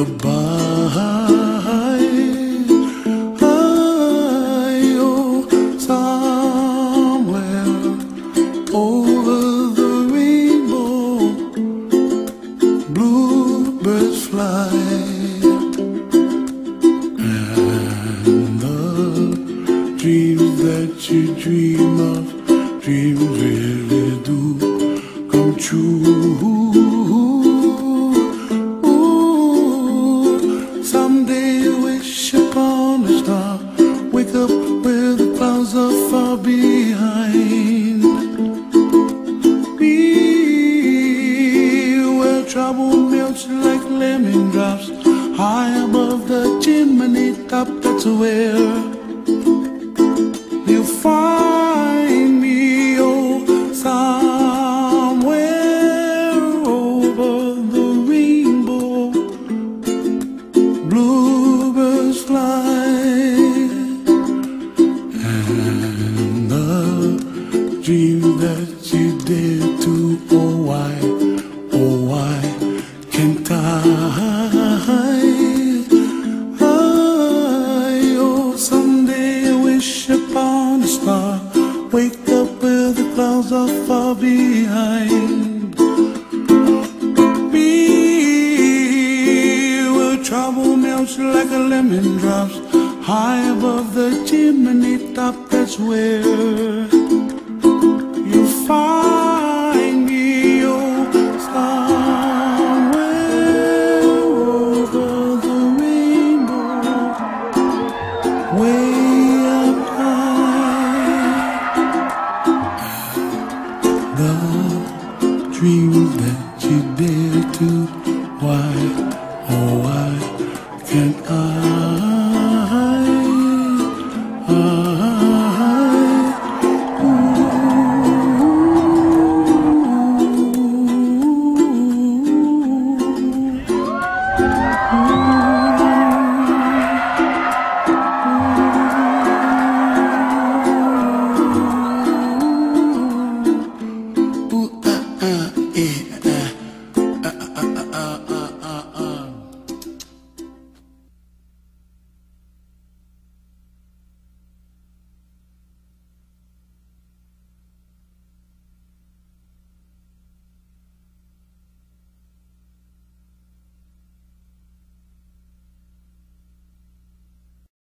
goodbye. Oh, somewhere over the rainbow, bluebirds fly, and the dreams that you dream of, dreams really do come true. Someday wish upon a star, wake up where the clouds are far behind. Be where trouble melts like lemon drops, high above the chimney top. That's where you'll find me. Oh, somewhere over the rainbow, bluebirds fly, and the dream that you dare to, oh why can't I? Oh, someday I wish upon a star, wake up where the clouds are far behind. Be where trouble melts like a lemon drops, high above the chimney top. That's where you find me. Oh, somewhere over the rainbow, way up high. The dreams that you dare to, why, oh why can't I?